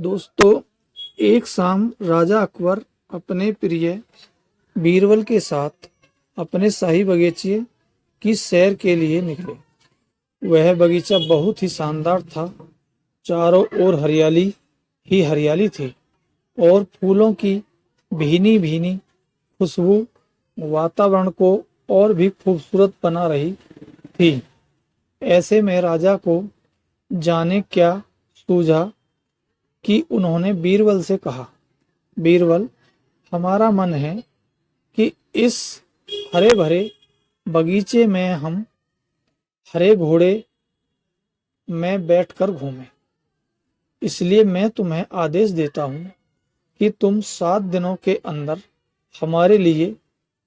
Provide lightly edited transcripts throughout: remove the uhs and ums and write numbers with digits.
दोस्तों, एक शाम राजा अकबर अपने प्रिय बीरबल के साथ अपने शाही बगीचे की सैर के लिए निकले। वह बगीचा बहुत ही शानदार था। चारों ओर हरियाली ही हरियाली थी और फूलों की भीनी भीनी खुशबू वातावरण को और भी खूबसूरत बना रही थी। ऐसे में राजा को जाने क्या सूझा कि उन्होंने बीरबल से कहा, बीरबल, हमारा मन है कि इस हरे भरे बगीचे में हम हरे घोड़े में बैठकर घूमें। इसलिए मैं तुम्हें आदेश देता हूँ कि तुम 7 दिनों के अंदर हमारे लिए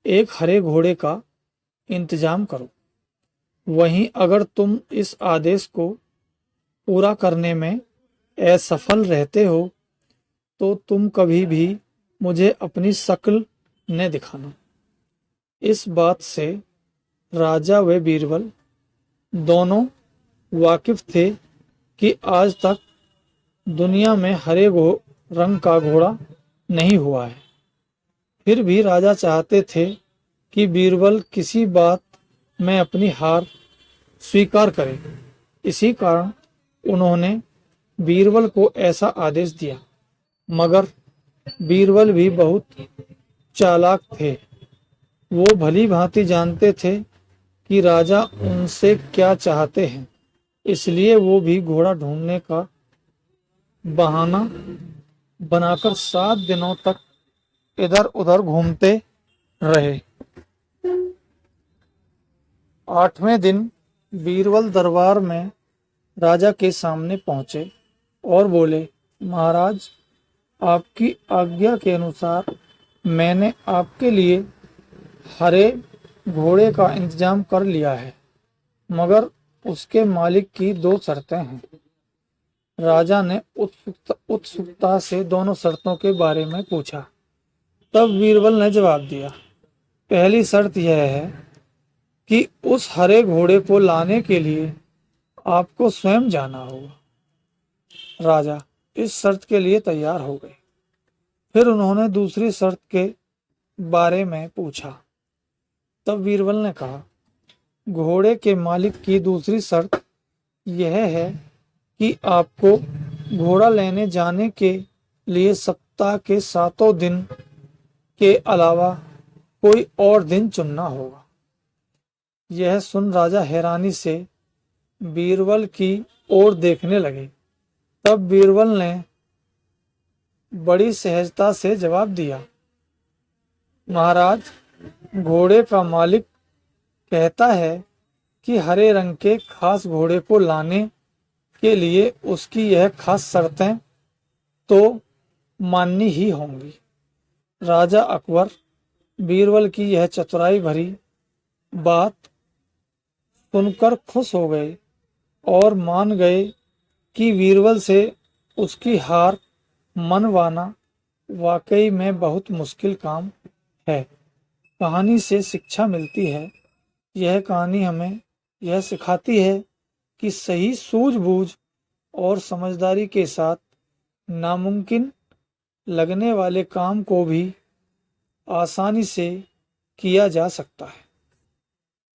एक हरे घोड़े का इंतजाम करो। वहीं अगर तुम इस आदेश को पूरा करने में असफल रहते हो तो तुम कभी भी मुझे अपनी शक्ल न दिखाना। इस बात से राजा व बीरबल दोनों वाकिफ थे कि आज तक दुनिया में हरे रंग का घोड़ा नहीं हुआ है। फिर भी राजा चाहते थे कि बीरबल किसी बात में अपनी हार स्वीकार करे। इसी कारण उन्होंने बीरबल को ऐसा आदेश दिया। मगर बीरबल भी बहुत चालाक थे। वो भली भांति जानते थे कि राजा उनसे क्या चाहते हैं। इसलिए वो भी घोड़ा ढूंढने का बहाना बनाकर 7 दिनों तक इधर उधर घूमते रहे। 8वें दिन बीरबल दरबार में राजा के सामने पहुंचे और बोले, महाराज, आपकी आज्ञा के अनुसार मैंने आपके लिए हरे घोड़े का इंतजाम कर लिया है, मगर उसके मालिक की 2 शर्तें हैं। राजा ने उत्सुकता से दोनों शर्तों के बारे में पूछा। तब बीरबल ने जवाब दिया, पहली शर्त यह है कि उस हरे घोड़े को लाने के लिए आपको स्वयं जाना होगा। राजा इस शर्त के लिए तैयार हो गए। फिर उन्होंने दूसरी शर्त के बारे में पूछा। तब बीरबल ने कहा, घोड़े के मालिक की दूसरी शर्त यह है कि आपको घोड़ा लेने जाने के लिए सप्ताह के 7 दिन के अलावा कोई और दिन चुनना होगा। यह सुन राजा हैरानी से बीरबल की ओर देखने लगे। तब बीरबल ने बड़ी सहजता से जवाब दिया, महाराज, घोड़े का मालिक कहता है कि हरे रंग के खास घोड़े को लाने के लिए उसकी यह खास शर्तें तो माननी ही होंगी। राजा अकबर बीरबल की यह चतुराई भरी बात सुनकर खुश हो गए और मान गए कि बीरबल से उसकी हार मनवाना वाकई में बहुत मुश्किल काम है। कहानी से शिक्षा मिलती है। यह कहानी हमें यह सिखाती है कि सही सूझबूझ और समझदारी के साथ नामुमकिन लगने वाले काम को भी आसानी से किया जा सकता है।